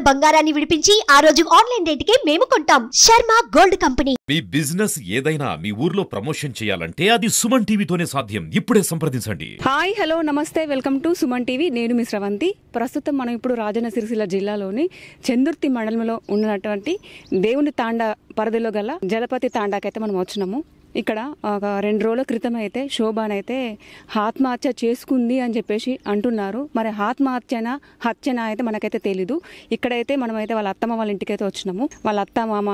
బంగారాన్ని విడిపించి ఆ రోజు ఆన్లైన్ రేటుకే మేము కొంటాం. Sharma gold company. మీ బిజినెస్ ఏదైనా మీ ఊర్లో ప్రమోషన్ చేయాలంటే అది సుమన్ టీవీతోనే సాధ్యం. ఇప్పుడే సంప్రదించండి. హాయ్ హలో నమస్తే, వెల్కమ్ టు సుమన్ టీవీ. నేను మీ స్రవంతి. ప్రస్తుతం మనం ఇప్పుడు రాజన్న సిరిసిల్ల జిల్లాలోని చందుర్తి మండలంలో ఉన్నటువంటి దేవుని తాండా పరిధిలో గల జలపతి తాండాకైతే మనం వచ్చినాము. ఇక్కడ ఒక 2 రోజుల క్రితం అయితే శోభానైతే ఆత్మహత్య చేసుకుంది అని చెప్పేసి అంటున్నారు. మరి ఆత్మహత్యనా హత్యనా అయితే మనకైతే తెలీదు. ఇక్కడైతే మనమైతే వాళ్ళ అత్తమ్మ వాళ్ళ ఇంటికైతే వచ్చినాము. వాళ్ళ అత్త మామ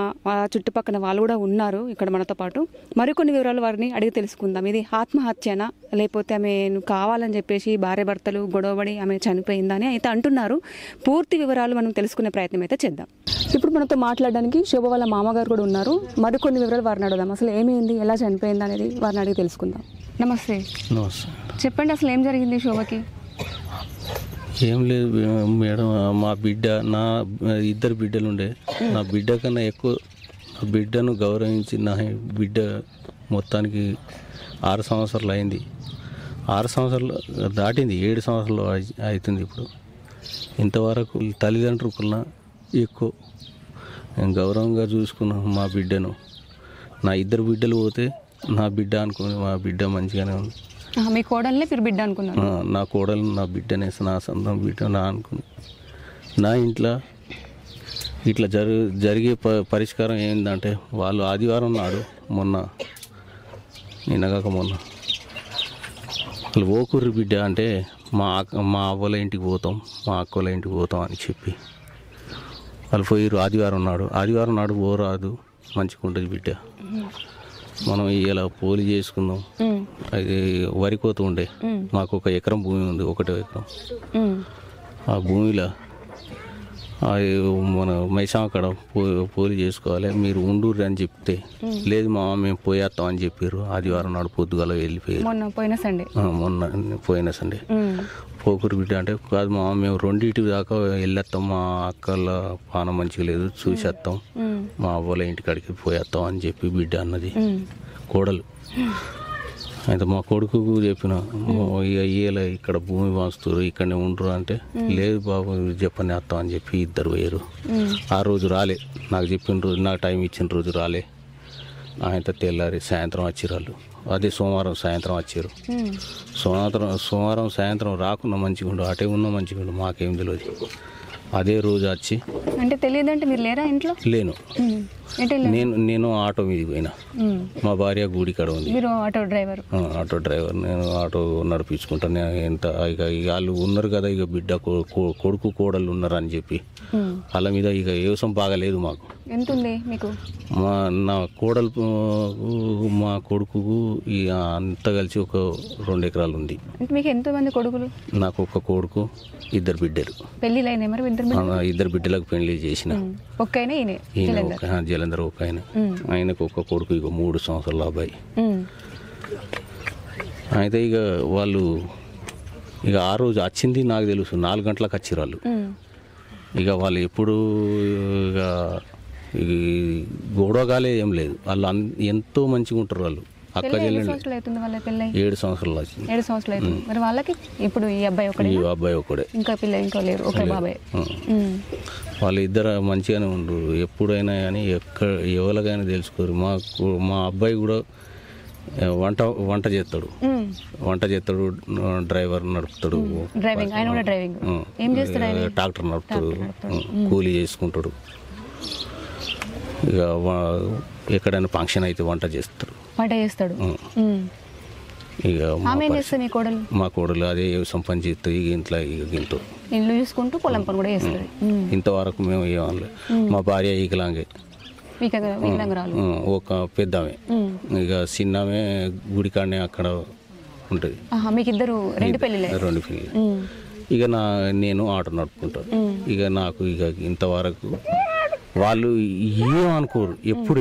చుట్టుపక్కల వాళ్ళు కూడా ఉన్నారు ఇక్కడ మనతో పాటు. మరికొన్ని వివరాలు వారిని అడిగి తెలుసుకుందాం. ఇది ఆత్మహత్యనా లేకపోతే ఆమె కావాలని చెప్పేసి భార్య భర్తలు గొడవపడి ఆమె చనిపోయిందని అయితే అంటున్నారు. పూర్తి వివరాలు మనం తెలుసుకునే ప్రయత్నం అయితే చేద్దాం. ఇప్పుడు మనతో మాట్లాడడానికి శోభ వాళ్ళ మామగారు కూడా ఉన్నారు. మరికొన్ని వివరాలు వారిని అడుగుదాం. అసలు ఏమైంది, ఎలా చనిపోయింది అనేది వారిని అడిగి తెలుసుకుందాం. నమస్తే. చెప్పండి, అసలు ఏం జరిగింది శోభకి? ఏం లేదు మేడం, మా బిడ్డ, నా 2 బిడ్డలు ఉండే. నా బిడ్డ కన్నా ఎక్కువ నా బిడ్డను గౌరవించి నా బిడ్డ మొత్తానికి 6 సంవత్సరాలు అయింది. 6 సంవత్సరాలు దాటింది, 7 సంవత్సరాలు అవుతుంది ఇప్పుడు. ఇంతవరకు తల్లిదండ్రుల కన్నా ఎక్కువ నేను గౌరవంగా చూసుకున్నాను మా బిడ్డను. నా 2 బిడ్డలు పోతే నా బిడ్డ అనుకుని మా బిడ్డ మంచిగానే ఉంది. మీ కోడల్ని మీరు బిడ్డ అనుకున్నారు? నా కోడలు నా బిడ్డనే, నా సొంతం బిడ్డ నా అనుకుని. నా ఇంట్లో ఇట్లా జరిగే పరిష్కారం ఏంటంటే, వాళ్ళు ఆదివారం నాడు నిన్నగాక మొన్న వాళ్ళు ఓకూరి బిడ్డ అంటే మా అవ్వల ఇంటికి పోతాం, మా అక్కల ఇంటికి పోతాం అని చెప్పి వాళ్ళు పోయిరు. ఆదివారం నాడు పోరాదు, మంచిగా ఉంటుంది బిడ్డ, మనం ఇలా పోలి చేసుకుందాం. అది వరి కోత ఉండే, మాకు 1 ఎకరం భూమి ఉంది, 1 ఎకరం. ఆ భూమిలో మన మైసాం అక్కడ పోలి చేసుకోవాలి, మీరు ఉండుర్రి అని చెప్తే, లేదు మా మేము పోయేస్తాం అని చెప్పారు. ఆదివారం నాడు పొద్దుగాల వెళ్ళిపోయారు. మొన్న పోయిన సండే పోకూరు బిడ్డ అంటే, కాదు మా మేము 2 దాకా వెళ్ళేస్తాం, మా అక్కల పానం మంచిగా లేదు, చూసేస్తాం, మా అవ్వల ఇంటికాడికి పోయేస్తాం అని చెప్పి బిడ్డ అన్నది కోడలు. అయితే మా కొడుకు చెప్పిన, ఇయ్యేలా ఇక్కడ భూమి వాస్తురు, ఇక్కడనే ఉండరు అంటే, లేదు బాబు చెప్పని వస్తాం అని చెప్పి 2 పోయారు. ఆ రోజు రాలే, నాకు చెప్పిన రోజు, నాకు టైం ఇచ్చిన రోజు రాలే. ఆయనతో తెల్లారి సాయంత్రం వచ్చారు వాళ్ళు. అదే సోమవారం సాయంత్రం వచ్చారు. సోమవారం సాయంత్రం రాకుండా మంచిగా ఉండు, అటే ఉన్నా మంచిగా ఉండు, మాకేం తెలియదు. అదే రోజు వచ్చి, అంటే తెలియదంటే మీరు లేరా ఇంట్లో? లేను, నేను ఆటో మీద పోయినా, మా భార్య గుడి కాడ ఉంది. ఆటో డ్రైవర్, నేను ఆటో నడిపించుకుంటాను. ఎంత ఇక వాళ్ళు ఉన్నారు కదా, ఇక బిడ్డ కొడుకు కోడళ్ళు ఉన్నారు అని చెప్పి వాళ్ళ మీద ఇక వ్యవసాయం బాగాలేదు మాకు. ఎంత ఉంది మీకు? నా కోడలు మా కొడుకు ఇక అంతా కలిసి 2 ఎకరాలు ఉంది. మీకు ఎంతమంది కొడుకులు? నాకు 1 కొడుకు, 2 బిడ్డలు. పెళ్ళిళ్ళైనా మరి? 2 బిడ్డలకు పెళ్లి చేసిన. జలంధర్ ఒక ఆయన, ఆయనకు 1 కొడుకు, ఇక 3 సంవత్సరాల అబ్బాయి. అయితే ఇక వాళ్ళు ఇక ఆ రోజు వచ్చింది నాకు తెలుసు, 4 గంటలకు వచ్చారు వాళ్ళు. ఇక వాళ్ళు ఎప్పుడు ఇక గొడవగాలే ఏం లేదు, వాళ్ళు ఎంతో మంచిగా ఉంటారు వాళ్ళు. అక్క చెల్లెండి 7 సంవత్సరాలు వచ్చింది. 7 సంవత్సరాలు అవుతుంది. మరి వాళ్ళకి ఇప్పుడు ఈ అబ్బాయి ఒకడే, ఇంకా లేరు, ఒక బాబాయ్. వాళ్ళు 2 మంచిగానే ఉండరు. ఎప్పుడైనా కానీ ఎవరికైనా తెలుసుకోరు. మా అబ్బాయి కూడా వంట చేస్తాడు, డ్రైవర్ నడుపుతాడు, ట్రాక్టర్ నడుపుతాడు, కూలీ చేసుకుంటాడు. ఇక ఎక్కడైనా ఫంక్షన్ అయితే వంట చేస్తాడు. ఇక మా కోడలు అదే పని చేస్తుంది. ఇంట్లో ఇల్లు చూసుకుంటూ పొలం పని కూడా చేస్తుంది. ఇంతవరకు మేము ఏమనలేదు. మా భార్య ఈకలాంగే, ఒక పెద్దమే, ఇక చిన్నమే గుడికాడనే అక్కడ ఉంటుంది. మీకు 2 పెళ్ళి. ఇక నేను ఆటో నడుపుకుంటాను. ఇక నాకు ఇక ఇంతవరకు వాళ్ళు ఏమనుకోరు, ఎప్పుడు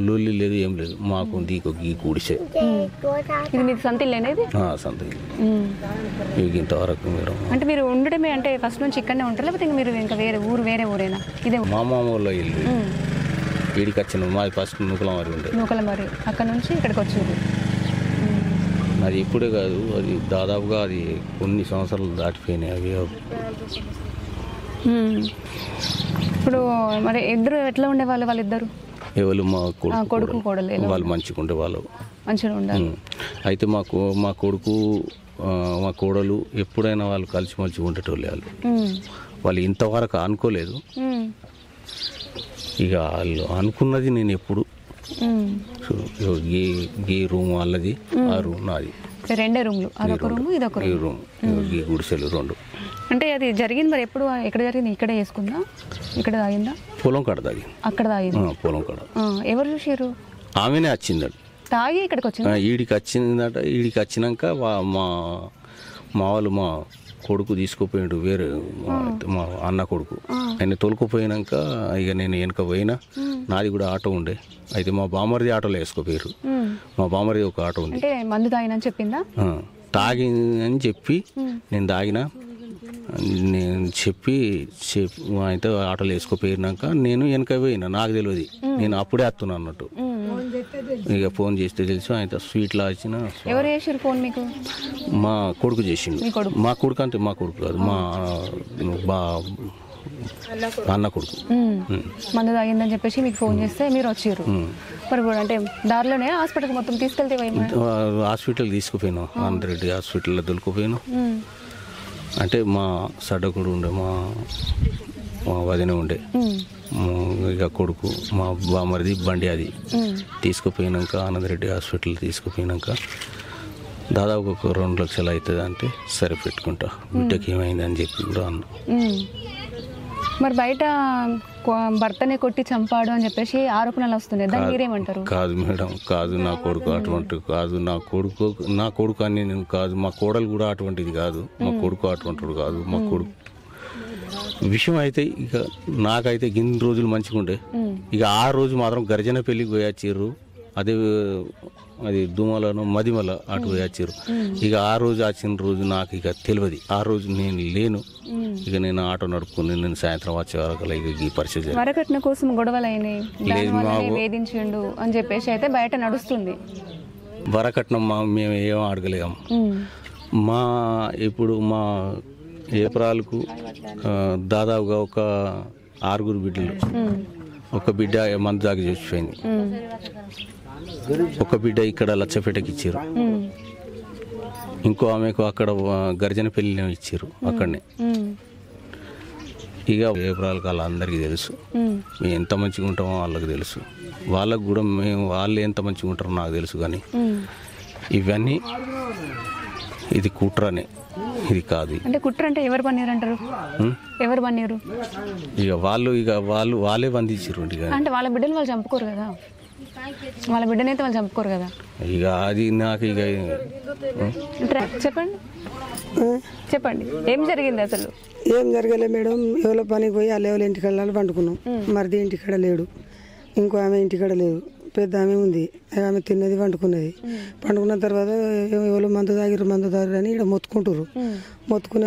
లొల్లి లేదు, ఏం లేదు. మాకు ఈ గుడిసే సొంత ఇంతవరకు మేడం. అంటే మీరు ఉండడమే, అంటే ఫస్ట్ నుంచి ఇక్కడనే ఉంటారు, లేకపోతే మీరు ఇంకా వేరే ఊరేనా? ఇదే మా మామూలు ఇల్లు, వీడికి వచ్చిన మాది ఫస్ట్ నూకలమరి ఉండే. అక్కడ నుంచి ఇక్కడికి వచ్చింది. అది ఇప్పుడే కాదు, అది దాదాపుగా అది కొన్ని సంవత్సరాలు దాటిపోయినాయి. అవి ఇప్పుడు మరి ఇద్దరు ఎట్లా ఉండేవాళ్ళు వాళ్ళిద్దరు? ఎవరు మా కొడుకు కోడలు వాళ్ళు మంచిగా ఉండే వాళ్ళు మంచిగా ఉండాలి. అయితే మా కొడుకు మా కోడలు ఎప్పుడైనా వాళ్ళు కలిసి మంచిగా ఉండేటోళ్ళు. వాళ్ళు ఇంతవరకు అనుకోలేదు. ఇక వాళ్ళు అనుకున్నది నేను ఎప్పుడు ఈ రూమ్ వాళ్ళది, ఆ రూమ్ నాది. 2 రూమ్లు, అదొక రూమ్ ఇదొక రూమ్, ఈ గుడిసెలు 2. అంటే అది జరిగింది మరి ఎప్పుడు, ఎక్కడ జరిగింది? ఇక్కడే చేసుకుందా? ఇక్కడ తాగిందా? పొలం కాడ తాగి. అక్కడ తాగింది పొలం కాడ. ఎవరు చూసారు? ఆమెనే వచ్చిందట తాగి ఇక్కడికి వచ్చింది. ఈడికి వచ్చిందట. ఈడికి వచ్చినాక మా వాళ్ళు మా కొడుకు తీసుకుపోయాడు, వేరే మా అన్న కొడుకు. ఆయన తోలుకుపోయినాక ఇక నేను వెనక పోయినా. నాది కూడా ఆటో ఉండే. అయితే మా బామర్ది ఆటోలో వేసుకోపోయారు. మా బామర్ది ఒక ఆటో ఉంది. అంటే మందు తాగినని చెప్పిందా? తాగి అని చెప్పి నేను తాగినా నేను చెప్పి అయితే ఆటోలో వేసుకోపోయినాక నేను వెనక పోయినా. నాకు తెలియదు, నేను అప్పుడే వస్తున్నా అన్నట్టు. ఇక ఫోన్ చేస్తే తెలుసు. ఆయన స్వీట్లో వచ్చిన. ఎవరు చేసారు ఫోన్ మీకు? మా కొడుకు చేసిండు. మా కొడుకు అంటే మా కొడుకు కాదు, మా అన్న కొడుకు. మందు తాగిందని చెప్పేసి మీకు ఫోన్ చేస్తే మీరు వచ్చారు. మరి అంటే దారిలోనే హాస్పిటల్కి మొత్తం తీసుకెళ్తే? హాస్పిటల్ తీసుకుపోయాను, ఆంధ్రెడ్డి హాస్పిటల్లో దొరికిపోయాను. అంటే మా సడ్డకుడు ఉండే, మా వదిన ఉండే, ఇక కొడుకు మా బామరిది బండి అది తీసుకుపోయినాక ఆనందరెడ్డి హాస్పిటల్ తీసుకుపోయినాక దాదాపు ఒక 2 లక్షలు అవుతుంది. అంటే సరే పెట్టుకుంటా, బిడ్డకి ఏమైంది అని చెప్పి కూడా అన్నా. మరి బయట భర్తనే కొట్టి చంపాడు అని చెప్పేసి ఆరోపణలు వస్తున్నాయి, దాన్ని మీరేమంటారు? కాదు మేడం, కాదు, నా కొడుకు అటువంటి కాదు. నా కొడుకు అని నేను కాదు. మా కోడలు కూడా అటువంటిది కాదు. మా కొడుకు అటువంటిది కాదు. మా కొడుకు విషయం అయితే ఇక నాకైతే ఇన్ని రోజులు మంచిగా ఉండే. ఇక ఆ రోజు మాత్రం గర్జన పెళ్లికి పోయాచ్చిర్రు. అది దుమలను మదిమల అటు పోయాచ్చిర్రు. ఇక ఆ రోజు వచ్చిన రోజు నాకు ఇక తెలియదు. ఆ రోజు నేను లేను. ఇక నేను ఆటో నడుపుకుని నేను సాయంత్రం వచ్చే వరకు ఇక ఈ పరిస్థితి. వరకట్న కోసం గొడవలు అయినాయి, వేధించిండు అని చెప్పేసి అయితే బయట నడుస్తుంది. వరకట్నం మేము ఏం అడగలేము. ఇప్పుడు మా ఏప్రిల్కు దాదాపుగా ఒక 6 బిడ్డలు. ఒక బిడ్డ మందు దాకా చచ్చిపోయింది. ఒక బిడ్డ ఇక్కడ లచ్చపేటకి ఇచ్చారు. ఇంకో ఆమెకు అక్కడ గర్జన పెళ్లి ఇచ్చారు అక్కడనే. ఇక ఏప్రిల్కి వాళ్ళందరికీ తెలుసు. మేము ఎంత మంచిగా ఉంటామో వాళ్ళకి తెలుసు. వాళ్ళకు కూడా వాళ్ళు ఎంత మంచిగా ఉంటారో నాకు తెలుసు. కానీ ఇవన్నీ ఇది కుట్రనే, ఇది కాదు. అంటే కుట్ర అంటే ఎవరు పన్నారు అంటారు? ఎవరు పన్నారు? ఇక వాళ్ళే బంధించారు. అంటే వాళ్ళ బిడ్డలు వాళ్ళు చంపుకోరు కదా, వాళ్ళ బిడ్డనైతే వాళ్ళు చంపుకోరు కదా. ఇక అది నాకు ఇక చెప్పండి ఏం జరిగింది అసలు? ఏం జరగలే మేడం. ఎవరో పనికి పోయి వాళ్ళు ఎవరి ఇంటికి వెళ్ళాలి పండుకున్నాం. మరిది ఇంటికాడ లేడు, ఇంకో ఆమె ఇంటికాడ లేదు. పెద్ద ఆమె ఉంది, ఆమె తిన్నది పండుకున్నది. పండుకున్న తర్వాత ఎవరు మందు తాగిరు అని ఇక్కడ మొత్తుకుంటారు. మొత్తుకునే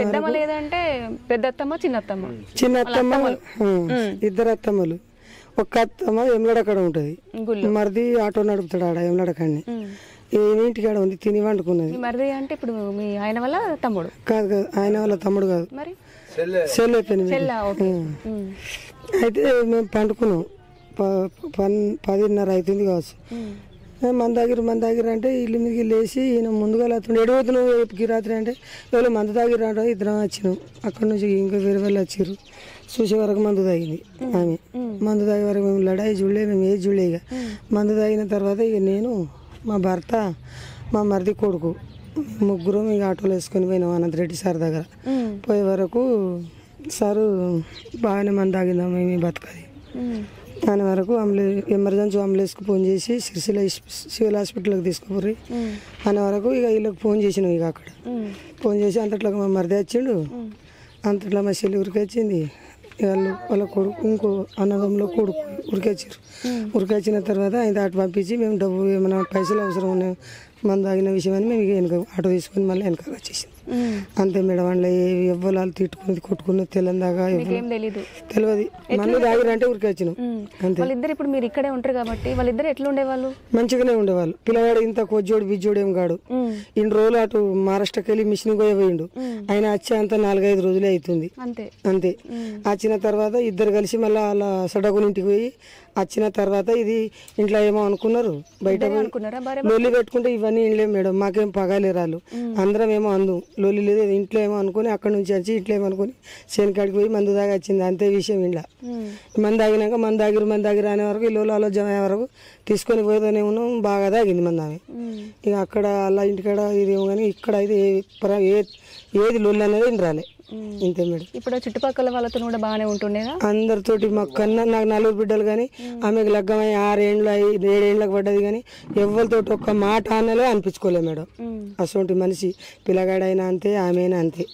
చిన్న అత్తమ్మ, 2 అత్తమ్మలు. ఒక అత్తమ్మ ఎమ్లడక్కడ ఉంటుంది, మరిది ఆటో నడుపుతాడు ఆడ ఎమ్లడకాన్ని. ఇంటికాడ ఉంది, తిని వండుకున్నది. మరిది అంటే ఇప్పుడు మీ ఆయన వాళ్ళ తమ్ముడు? కాదు, ఆయన వాళ్ళ తమ్ముడు కాదు, సెల్ అయిపోయింది. అయితే మేము పండుకున్నాం. 10:30 అవుతుంది కావచ్చు. మందు తాగిరు అంటే ఇల్లు మీదకి లేచి ఈయన ముందుగా లేకుండా ఎడవతున్నావు రేపుకి రాత్రి అంటే ఎవరో మందు తాగిరు అంటే 2 వచ్చినాం. అక్కడ నుంచి ఇంకా వేరే వాళ్ళు వచ్చారు. చూసే వరకు మందు తాగింది ఆమె. మందు తాగే వరకు మేము లడాయి చూడలే, మేము ఏది చూడలే. ఇక మందు తాగిన తర్వాత ఇక నేను, మా భర్త, మా మరిది కొడుకు, 3 ఇక ఆటోలో వేసుకొని పోయినాం అనంతరెడ్డి సార్ దగ్గర. పోయే వరకు సారు బాగానే మందు తాగిందాం మేము బతకది దాని వరకు ఎమర్జెన్సీ అంబులెన్స్కి ఫోన్ చేసి సిరిసిల్ల సివిల్ హాస్పిటల్కి తీసుకుపోయి అనే వరకు ఇక వీళ్ళకి ఫోన్ చేసినాం. ఇక అక్కడ ఫోన్ చేసి అంతట్లో మా మరిది వచ్చిండు, అంతట్లో మా చెల్లి ఉరికొచ్చింది. వాళ్ళ కొడుకు ఇంకో అన్నదంలో కొడుకు ఉరికొచ్చారు. ఉరికొచ్చిన తర్వాత ఆయన అటు పంపించి మేము డబ్బు ఏమైనా పైసలు అవసరం ఉన్నాయి మందు తాగిన విషయం అని మేము వెనక ఆటో తీసుకొని మళ్ళీ వెనక వచ్చేసింది. అంతే మేడం. అందులో ఎవ్వరు తిట్టుకున్నది కొట్టుకున్నది తెలందాగా తెలియదు. మందు తాగిరంటే ఊరికి వచ్చినాం అంతే. వాళ్ళిద్దరు ఇప్పుడు మీరు ఇక్కడే ఉంటారు కాబట్టి వాళ్ళిద్దరు ఎట్లా ఉండేవాళ్ళు? మంచిగానే ఉండేవాళ్ళు. పిల్లవాడు ఇంత కొజ్జోడు బిజ్జోడు ఏం కాడు. ఇన్ని రోజులు అటు మహారాష్ట్రకి వెళ్ళి మిషన్ పోయిండు. ఆయన వచ్చే అంత 4-5 రోజులే అవుతుంది అంతే. వచ్చిన తర్వాత ఇద్దరు కలిసి మళ్ళీ అలా సడగుని ఇంటికి పోయి వచ్చిన తర్వాత ఇది ఇంట్లో ఏమో అనుకున్నారు, బయట లొల్లి పెట్టుకుంటే ఇవన్నీ ఇంట్లో మేడం. మాకేం పగాలేరాలు అందరం ఏమో అందు లొల్లి లేదు. ఇంట్లో ఏమో అనుకుని అక్కడ నుంచి వచ్చి ఇంట్లో ఏమో అనుకుని శనికాడికి పోయి మందు దాకా వచ్చింది అంతే విషయం. ఇంట్లో మంది తాగినాక మంది దాగిరు అనే వరకు ఇల్లు ఆలోచన అయ్యే వరకు తీసుకొని పోయేదనే ఉన్నాం. బాగా తాగింది మంది ఆమె. ఇక అక్కడ అలా ఇంటికాడ ఇదేమో కానీ ఇక్కడ అయితే ఏది లొల్లి అనేది రాలే ఇంతే మేడం. ఇప్పుడు చుట్టుపక్కల వాళ్ళతో కూడా బాగానే ఉంటుండేదా? అందరితోటి మా కన్నా నాకు 4 బిడ్డలు కానీ ఆమెకు లగ్గమై 6 ఏళ్ళు 7 ఏళ్ళకి పడ్డది కానీ ఎవరితోటి ఒక్క మాట అన్నలే అనిపించుకోలే మేడం. అసలు మనిషి పిల్లగాడైనా అంతే ఆమెనా అంతే.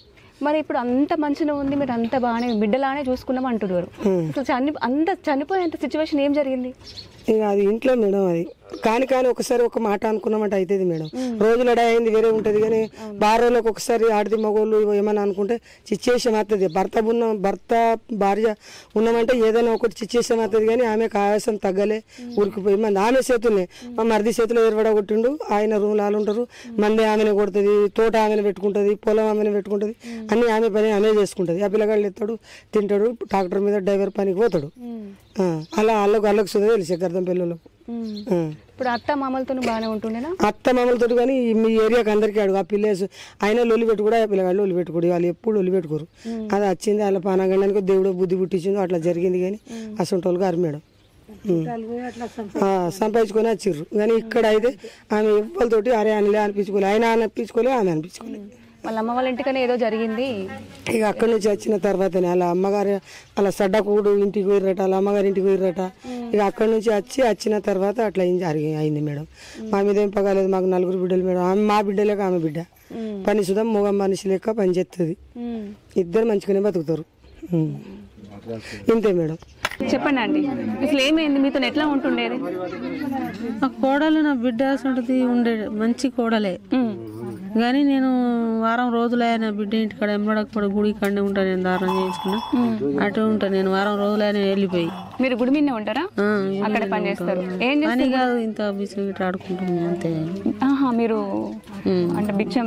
మరి ఇప్పుడు అంత మంచిగా ఉంది, మీరు అంత బాగానే బిడ్డలానే చూసుకున్నాం అంటున్నారు. అంత చనిపోయేంత సిచ్యువేషన్ ఏం జరిగింది? ఇక అది ఇంట్లో మేడం. అది కానీ ఒకసారి ఒక మాట అనుకున్నామంటే అవుతుంది మేడం. రోజులు అయింది వేరే ఉంటుంది కానీ రోజులకు ఒకసారి ఆడది మగోళ్ళు ఏమన్నా అనుకుంటే సిచ్యువేషన్ అవుతుంది. భర్త భార్య ఉన్నామంటే ఏదైనా ఒకటి సిచ్యువేషన్ అవుతుంది కానీ ఆమెకు ఆయాసం తగ్గలే ఊరికిపోయి మంది ఆమె చేతులే. మా మరిది చేతిలో ఎరవడగొట్టిండు. ఆయన రూమ్లో వాళ్ళు ఉంటారు. మంది ఆమెను కొడుతుంది, తోట ఆమెను పెట్టుకుంటుంది, పొలం ఆమెను పెట్టుకుంటుంది, అన్ని ఆమె పని ఆమె చేసుకుంటుంది. ఆ పిల్లగాళ్ళు ఎత్తాడు, తింటాడు, ట్రాక్టర్ మీద డ్రైవర్ పనికి పోతాడు. అలా వాళ్ళకు సుధా తెలిసే అర్థం పిల్లలకు. ఇప్పుడు అత్త మామలతో బాగానే ఉంటుండేనా? అత్త మామలతో కానీ మీ ఏరియాకి అందరికీ అడుగు. ఆ పిల్లేసు ఆయన లొల్లి పెట్టుకోడు, ఆ పిల్లగాళ్ళు లొల్లి పెట్టుకోడు. వాళ్ళు ఎప్పుడు లొల్లి పెట్టుకోరు. అది వచ్చింది వాళ్ళ పానగండానికి దేవుడు బుద్ధి పుట్టించింది అట్లా జరిగింది. కానీ అసలు వాళ్ళు గారు మేడం సంపాదించుకొని వచ్చిర్రు. కానీ ఇక్కడ అయితే ఆమె ఎవ్వరితోటి అరే అనలే అనిపించుకోలే, ఆయన అనిపించుకోలే ఆమె అనిపించుకోలే. వాళ్ళ అమ్మ వాళ్ళ ఇంటికనే ఏదో జరిగింది. ఇక అక్కడి నుంచి వచ్చిన తర్వాతనే వాళ్ళ అమ్మగారు అలా సడ్డకూడు ఇంటికి పోయిరట, వాళ్ళ అమ్మగారి ఇంటికి పోయిరట. ఇక అక్కడి నుంచి వచ్చిన తర్వాత అట్లా అయింది మేడం. మా మీద ఏం పగలేదు. మాకు 4 బిడ్డలు మేడం. ఆమె మా బిడ్డ లేక ఆమె బిడ్డ పని సుధా మొగ మనిషి లెక్క పని చేస్తుంది. ఇద్దరు మంచిగానే బతుకుతారు. ఇంతే మేడం. చెప్పండి అండి, అసలు ఏమైంది? మీతో ఎట్లా ఉంటుండేది? ఆ కోడలు నా బిడ్డ ఉంటుంది ఉండేది మంచి కోడలే. కానీ నేను వారం రోజులైనా బిడ్డ ఇంటికాడ ఎంబడకపోతే గుడి కాడనే ఉంటాను. నేను దారం చేయించుకున్నా అటు ఉంటాను. నేను వారం రోజులైనా వెళ్ళిపోయి. మీరు గుడి మీదనే ఉంటారా? అక్కడ పని చేస్తారు? అని కాదు, ఇంత బిచ్చం గిట్ట ఆడుకుంటాం అంతే. మీరు అంటే బిచ్చం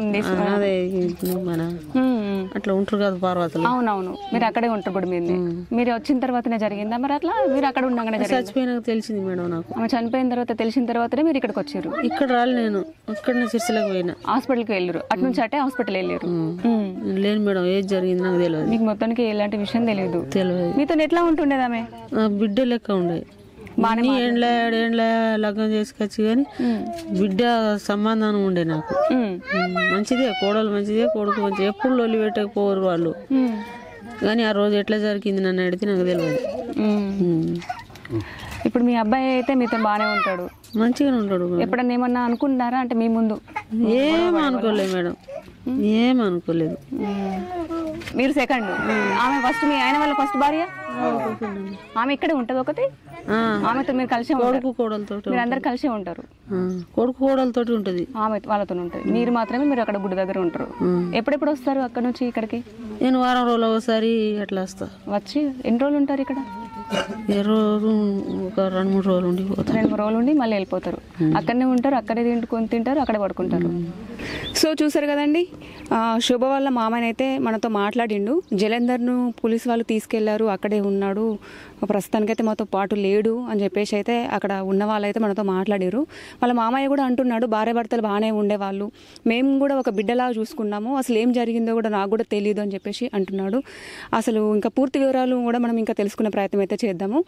అదే మన అట్లా ఉంటారు కదా పార్వతులు. అవునవును, మీరు అక్కడే ఉంటారు గుడి మీద. మీరు వచ్చిన తర్వాతనే జరిగిందా మరి అట్లా? మీరు అక్కడ ఉండగానే చచ్చిపోయినాక తెలిసింది మేడం నాకు. ఆమె చనిపోయిన తర్వాత తెలిసిన తర్వాతనే మీరు ఇక్కడికి వచ్చారు? ఇక్కడ రాలి నేను అక్కడనే సిరిసిలకు పోయినా. హాస్పిటల్కి వెళ్ళారు? అటు నుంచి అటే హాస్పిటల్ వెళ్ళారు? లేదు మేడం, ఏది జరిగింది నాకు తెలియదు. మీకు మొత్తానికి ఎలాంటి విషయం తెలియదు? మీతో ఎట్లా ఉంటుండేది ఆమె? బిడ్డ లెక్క ఉండే. ఏండ్ల లగ్నం చేసుకొచ్చి కానీ బిడ్డ సంబంధం ఉండే నాకు. మంచిదే, కోడలు మంచిదే, కొడుకు మంచిదే. ఎప్పుడు లొల్లి పెట్టకపోరు వాళ్ళు. కానీ ఆ రోజు ఎట్లా జరిగింది నన్ను అడిగితే నాకు తెలియదు. ఇప్పుడు మీ అబ్బాయి అయితే మీతో బాగానే ఉంటాడు, మంచిగానే ఉంటాడు. ఎప్పుడన్నా ఏమన్నా అనుకుంటున్నారా? అంటే మీ ముందు ఏం అనుకోలేదు మేడం, ఏం అనుకోలేదు. మీరు సెకండ్, ఆమె ఫస్ట్. మీ ఆయన వాళ్ళ ఫస్ట్ భార్య ఆమె ఇక్కడే ఉంటది ఒకటి. ఆమెతో మీరు కలిసే కొడుకు కోడలతో మీరు అందరు కలిసే ఉంటారు? కొడుకు కోడలతో ఉంటది, ఆమె వాళ్ళతో ఉంటది. మీరు మాత్రమే మీరు అక్కడ గుడి దగ్గర ఉంటారు. ఎప్పుడెప్పుడు వస్తారు అక్కడ నుంచి ఇక్కడికి? నేను వారం రోజులు ఒకసారి అట్లా వస్తా. వచ్చి ఎన్ని రోజులు ఉంటారు ఇక్కడ? రోజు ఒక 2-3 రోజులు ఉండి పోతారు. 2-3 రోజులు ఉండి మళ్ళీ వెళ్ళిపోతారు. అక్కడనే ఉంటారు, అక్కడే తింటారు, అక్కడే పడుకుంటారు. సో చూసారు కదండి, శుభ వాళ్ళ మామనైతే మనతో మాట్లాడిండు. జలంధర్ను పోలీసు వాళ్ళు తీసుకెళ్లారు, అక్కడే ఉన్నాడు, ప్రస్తుతానికైతే మాతో పాటు లేడు అని చెప్పేసి అయితే అక్కడ ఉన్న వాళ్ళైతే మనతో మాట్లాడారు. వాళ్ళ మామయ్య కూడా అంటున్నాడు, భార్య భర్తలు బాగానే ఉండేవాళ్ళు, మేము కూడా ఒక బిడ్డలా చూసుకున్నాము, అసలు ఏం జరిగిందో కూడా నాకు కూడా తెలియదు అని చెప్పేసి అంటున్నాడు. అసలు ఇంకా పూర్తి వివరాలు కూడా మనం ఇంకా తెలుసుకునే ప్రయత్నం అయితే చేద్దాము.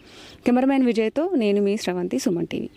కెమెరామెన్ విజయ్తో నేను మీ శ్రవంతి, సుమన్ టీవీ.